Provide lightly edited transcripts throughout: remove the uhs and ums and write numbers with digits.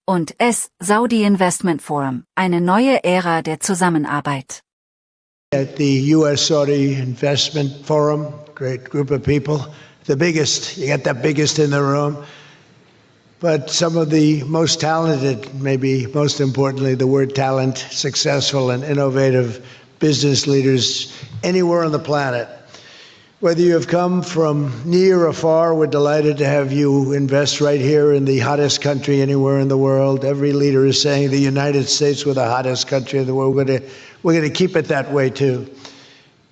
U.S Saudi Investment Forum, eine neue Ära der Zusammenarbeit. At the U.S Saudi Investment Forum, great group of people, the biggest, you get the biggest in the room, but some of the most talented, maybe most importantly, the word talent, successful and innovative business leaders anywhere on the planet. Whether you have come from near or far, we're delighted to have you invest right here in the hottest country anywhere in the world. Every leader is saying the United States, we're the hottest country in the world. We're going to keep it that way too.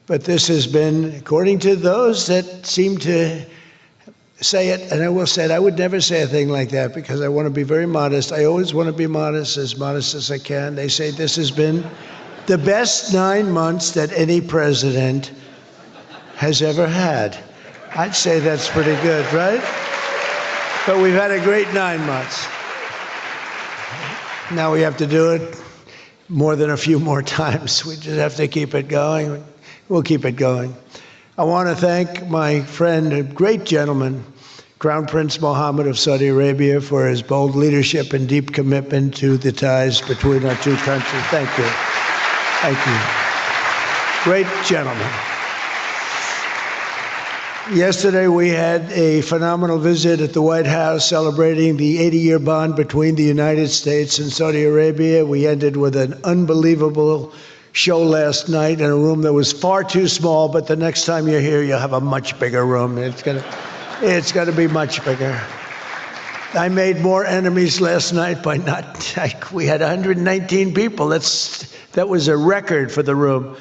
But this has been, according to those that seem to say it, and I will say it, I would never say a thing like that because I want to be very modest. I always want to be modest as I can. They say this has been the best 9 months that any president has ever had. I'd say that's pretty good, right? But we've had a great 9 months. Now we have to do it more than a few more times. We just have to keep it going. We'll keep it going. I want to thank my friend, a great gentleman, Kronprinz Mohammed of Saudi Arabia, for his bold leadership and deep commitment to the ties between our two countries. Thank you. Thank you. Great gentleman. Yesterday we had a phenomenal visit at the White House celebrating the 80-year bond between the United States and Saudi Arabia. We ended with an unbelievable show last night in a room that was far too small, but the next time you're here, you'll have a much bigger room. It's gonna be much bigger. I made more enemies last night by we had 119 people. That was a record for the room.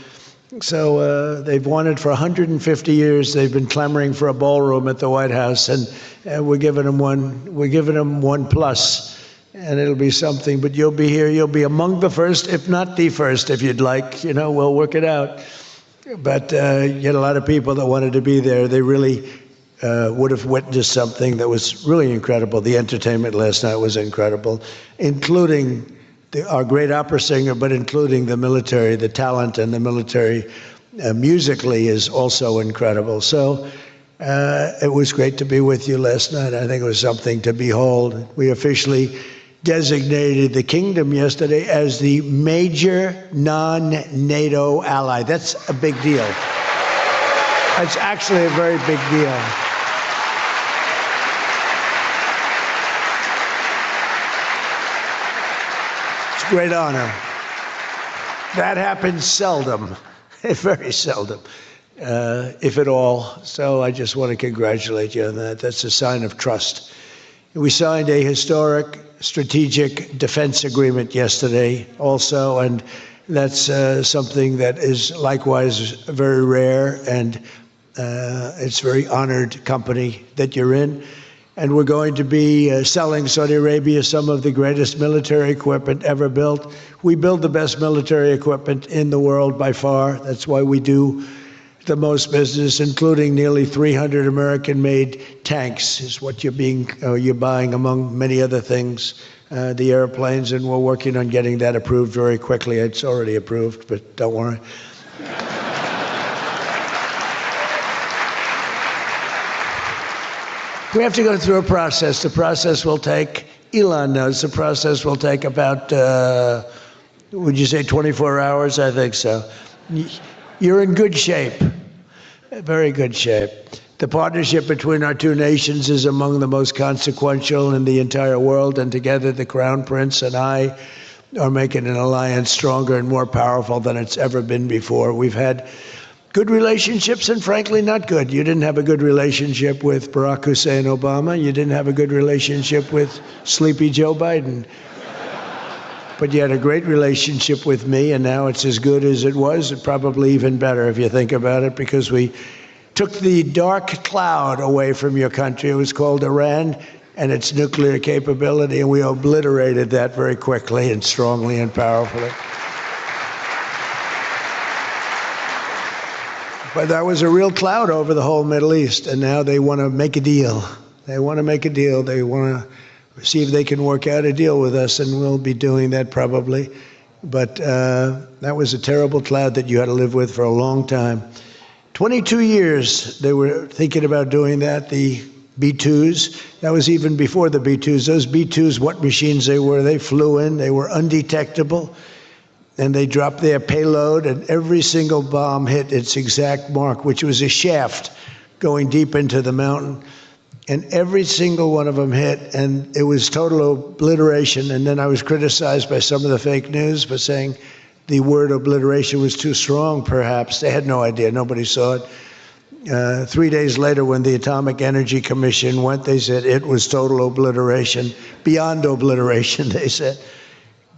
So they've wanted for 150 years. They've been clamoring for a ballroom at the White House, and we're giving them one. We're giving them one plus, and it'll be something. But you'll be here. You'll be among the first, if not the first, if you'd like. You know, we'll work it out. But you had a lot of people that wanted to be there. They really would have witnessed something that was really incredible. The entertainment last night was incredible, including our great opera singer, but including the military. The talent in the military musically is also incredible. So it was great to be with you last night. I think it was something to behold. We officially designated the kingdom yesterday as the major non-NATO ally. That's a big deal. That's actually a very big deal. Great honor. That happens seldom, very seldom, if at all. So I just want to congratulate you on that. That's a sign of trust. We signed a historic strategic defense agreement yesterday also, and that's something that is likewise very rare, and it's a very honored company that you're in. And we're going to be selling Saudi Arabia some of the greatest military equipment ever built. We build the best military equipment in the world by far. That's why we do the most business, including nearly 300 American-made tanks is what you're buying, among many other things, the airplanes, and we're working on getting that approved very quickly. It's already approved, but don't worry. We have to go through a process. The process will take, Elon knows, the process will take about, would you say 24 hours? I think so. You're in good shape, very good shape. The partnership between our two nations is among the most consequential in the entire world, and together the Crown Prince and I are making an alliance stronger and more powerful than it's ever been before. We've had good relationships and frankly not good. You didn't have a good relationship with Barack Hussein Obama. You didn't have a good relationship with Sleepy Joe Biden. But you had a great relationship with me, and now it's as good as it was, probably even better if you think about it, because we took the dark cloud away from your country. It was called Iran and its nuclear capability, and we obliterated that very quickly and strongly and powerfully. But that was a real cloud over the whole Middle East, and now they want to make a deal. They want to make a deal. They want to see if they can work out a deal with us, and we'll be doing that probably. But that was a terrible cloud that you had to live with for a long time. 22 years they were thinking about doing that. The B-2s. That was even before the B-2s. Those B-2s, what machines they were, they flew in, they were undetectable, and they dropped their payload, and every single bomb hit its exact mark, which was a shaft going deep into the mountain. And every single one of them hit, and it was total obliteration. And then I was criticized by some of the fake news for saying the word obliteration was too strong, perhaps. They had no idea. Nobody saw it. 3 days later, when the Atomic Energy Commission went, they said it was total obliteration, beyond obliteration, they said.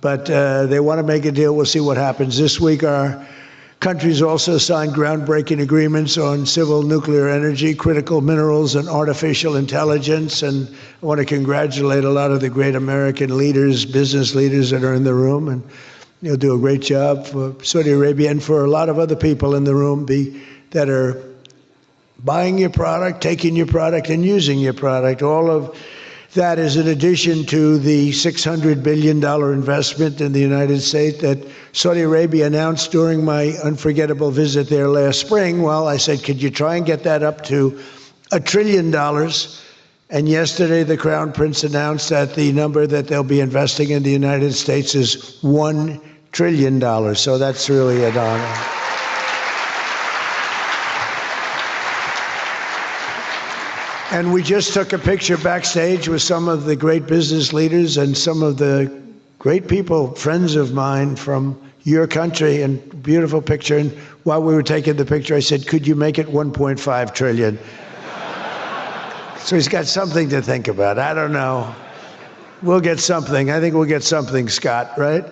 But they want to make a deal. We'll see what happens. This week, our countries also signed groundbreaking agreements on civil nuclear energy, critical minerals, and artificial intelligence. And I want to congratulate a lot of the great American leaders, business leaders that are in the room. And you'll do a great job for Saudi Arabia and for a lot of other people in the room that are buying your product, taking your product, and using your product. All of that is in addition to the $600 billion investment in the United States that Saudi Arabia announced during my unforgettable visit there last spring. Well, I said, could you try and get that up to $1 trillion? And yesterday, the Crown Prince announced that the number that they'll be investing in the United States is $1 trillion. So that's really an honor. And we just took a picture backstage with some of the great business leaders and some of the great people, friends of mine from your country, and beautiful picture. And while we were taking the picture, I said, could you make it 1.5 trillion? So he's got something to think about. I don't know. We'll get something. I think we'll get something, Scott, right?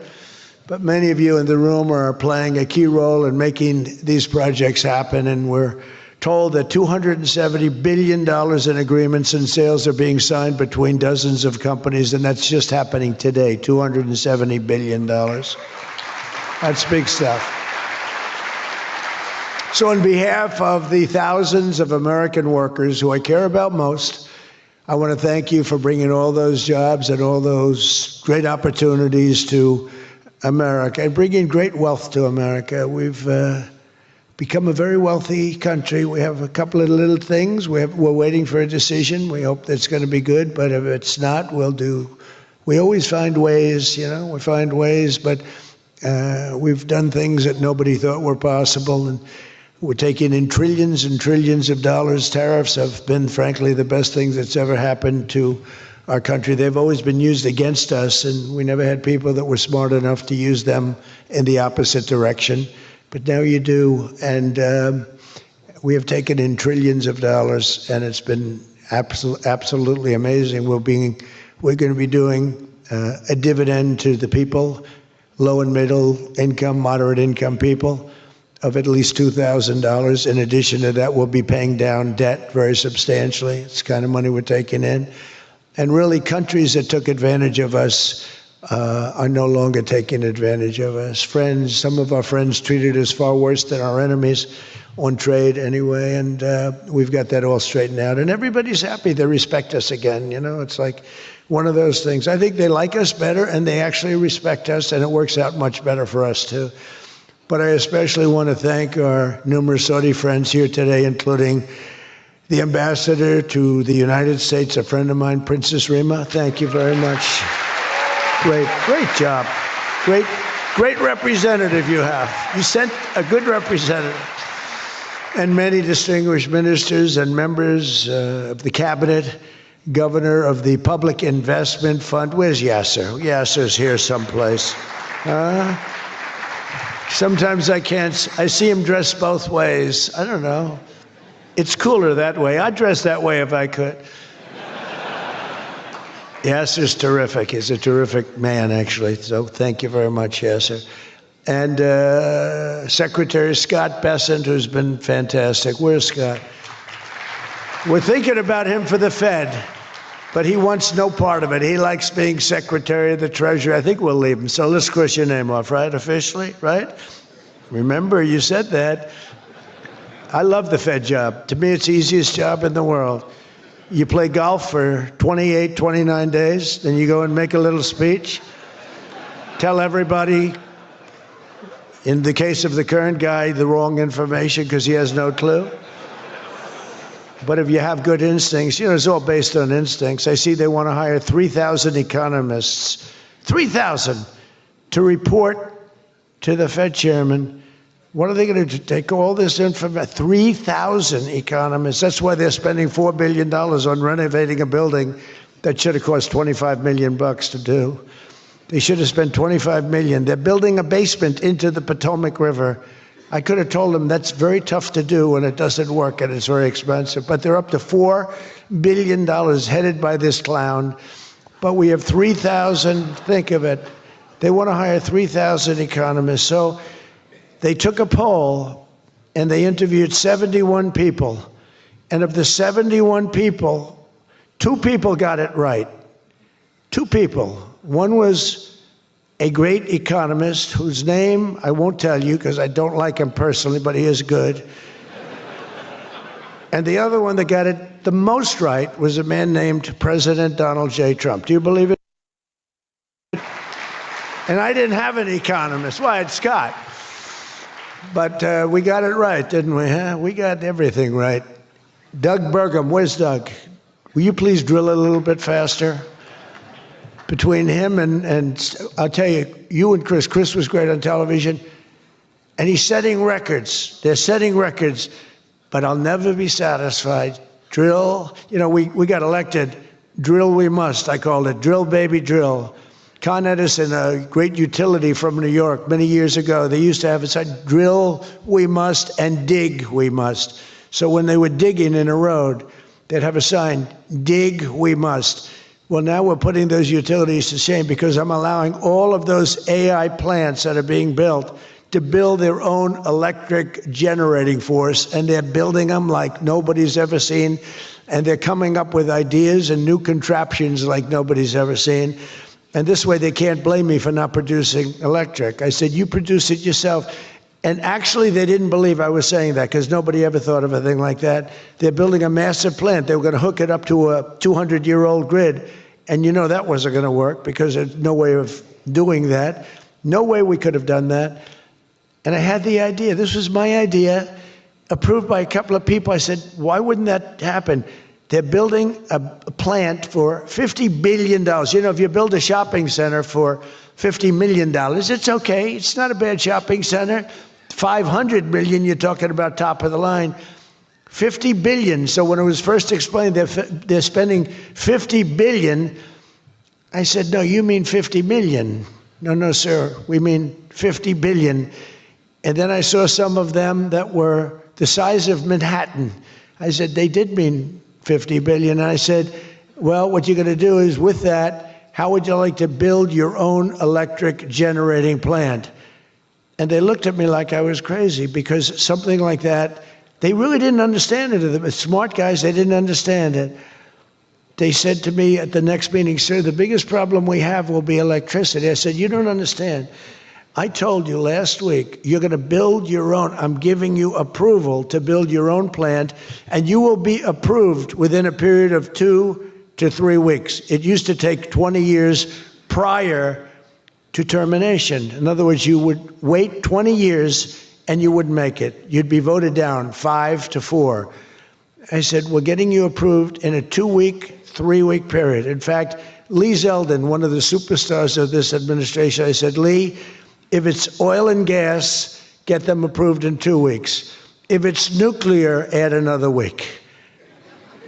But many of you in the room are playing a key role in making these projects happen, and we're told that $270 billion in agreements and sales are being signed between dozens of companies, and that's just happening today, $270 billion. That's big stuff. So on behalf of the thousands of American workers who I care about most, I want to thank you for bringing all those jobs and all those great opportunities to America and bringing great wealth to America. We've become a very wealthy country. We have a couple of little things. We're waiting for a decision. We hope that's going to be good, but if it's not, we always find ways, we find ways, but we've done things that nobody thought were possible, and we're taking in trillions and trillions of dollars. Tariffs have been, frankly, the best thing that's ever happened to our country. They've always been used against us, and we never had people that were smart enough to use them in the opposite direction. But now you do, and we have taken in trillions of dollars, and it's been absolutely amazing. We're going to be doing a dividend to the people, low and middle income, moderate income people, of at least $2,000. In addition to that, we'll be paying down debt very substantially. It's the kind of money we're taking in. And really, countries that took advantage of us are no longer taking advantage of us. Friends, some of our friends treated us far worse than our enemies on trade anyway, and we've got that all straightened out. And everybody's happy. They respect us again. It's like one of those things. I think they like us better, and they actually respect us, and it works out much better for us, too. But I especially want to thank our numerous Saudi friends here today, including the ambassador to the United States, a friend of mine, Princess Rima. Thank you very much. Great job. Great representative you have. You sent a good representative. And many distinguished ministers and members of the cabinet, governor of the Public Investment Fund. Where's Yasser? Yasser's here someplace. Sometimes I see him dressed both ways. I don't know. It's cooler that way. I'd dress that way if I could. Yasser's terrific. He's a terrific man, actually. So thank you very much, Yasser. And Secretary Scott Bessent, who's been fantastic. Where's Scott? We're thinking about him for the Fed, but he wants no part of it. He likes being Secretary of the Treasury. I think we'll leave him. So let's cross your name off, right? Officially, right? Remember, you said that. I love the Fed job. To me, it's the easiest job in the world. You play golf for 28, 29 days, then you go and make a little speech, tell everybody, in the case of the current guy, the wrong information because he has no clue. But if you have good instincts, it's all based on instincts. I see they want to hire 3,000 economists, 3,000, to report to the Fed chairman. What are they going to do? Take all this information? 3,000 economists. That's why they're spending $4 billion on renovating a building that should have cost $25 million to do. They should have spent $25 million. They're building a basement into the Potomac River. I could have told them that's very tough to do and it doesn't work and it's very expensive. But they're up to $4 billion headed by this clown. But we have 3,000, think of it. They want to hire 3,000 economists. So they took a poll and they interviewed 71 people. And of the 71 people, 2 people got it right. 2 people. One was a great economist whose name I won't tell you because I don't like him personally, but he is good. And the other one that got it the most right was a man named President Donald J. Trump. Do you believe it? And I didn't have an economist. Well, I had Scott. But we got it right, didn't we? Huh? We got everything right. Doug Burgum, where's Doug? Will you please drill a little bit faster? Between him and I'll tell you, you and Chris was great on television, and he's setting records. They're setting records, but I'll never be satisfied. Drill, we got elected. Drill we must, I called it. Drill, baby, drill. Con Edison, a great utility from New York many years ago, they used to have it said, drill we must and dig we must. So when they were digging in a road, they'd have a sign, dig we must. Well, now we're putting those utilities to shame because I'm allowing all of those AI plants that are being built to build their own electric generating force, and they're building them like nobody's ever seen, and they're coming up with ideas and new contraptions like nobody's ever seen. And this way they can't blame me for not producing electric. I said, you produce it yourself. And actually they didn't believe I was saying that because nobody ever thought of a thing like that. They're building a massive plant. They were going to hook it up to a 200-year-old grid. And that wasn't going to work because there's no way of doing that. No way we could have done that. And I had the idea. This was my idea, approved by a couple of people. I said, why wouldn't that happen? They're building a plant for $50 billion. If you build a shopping center for $50 million, it's okay. It's not a bad shopping center. $500 million, you're talking about top of the line. $50 billion. So when it was first explained they're spending $50 billion, I said, no, you mean 50 million. No, sir, we mean 50 billion. And then I saw some of them that were the size of Manhattan. I said, they did mean 50 billion. And I said, well, what you're going to do is with that, how would you like to build your own electric generating plant? And they looked at me like I was crazy because something like that, they really didn't understand it. The smart guys, they didn't understand it. They said to me at the next meeting, sir, the biggest problem we have will be electricity. I said, you don't understand. I told you last week, you're going to build your own. I'm giving you approval to build your own plant, and you will be approved within a period of 2 to 3 weeks. It used to take 20 years prior to termination. In other words, you would wait 20 years and you wouldn't make it. You'd be voted down 5 to 4. I said, we're getting you approved in a 2-week, 3-week period. In fact, Lee Zeldin, one of the superstars of this administration, I said, Lee, if it's oil and gas, get them approved in 2 weeks. If it's nuclear, add another week.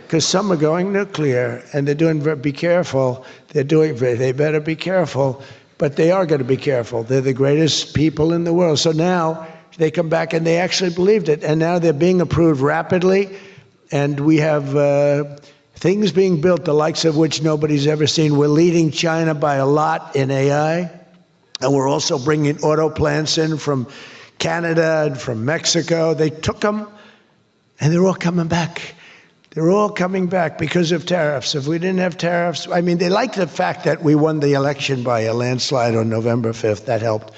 Because some are going nuclear, and they're doing, be careful. They better be careful, but they are going to be careful. They're the greatest people in the world. So now they come back and they actually believed it, and now they're being approved rapidly, and we have things being built, the likes of which nobody's ever seen. We're leading China by a lot in AI. And we're also bringing auto plants in from Canada and from Mexico. They took them, and they're all coming back. They're all coming back because of tariffs. If we didn't have tariffs, I mean, they like the fact that we won the election by a landslide on November 5th. That helped.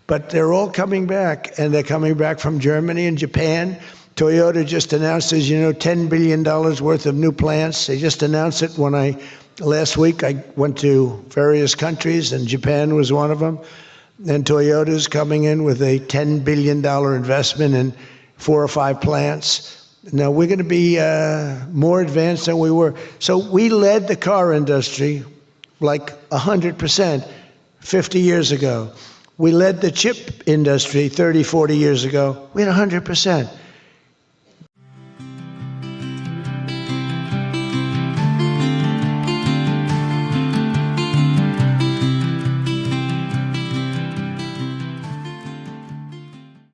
But they're all coming back, and they're coming back from Germany and Japan. Toyota just announced, as you know, $10 billion worth of new plants. They just announced it last week. I went to various countries, and Japan was one of them. And Toyota's coming in with a $10 billion investment in 4 or 5 plants. Now, we're going to be more advanced than we were. So we led the car industry like 100% 50 years ago. We led the chip industry 30, 40 years ago. We had 100%.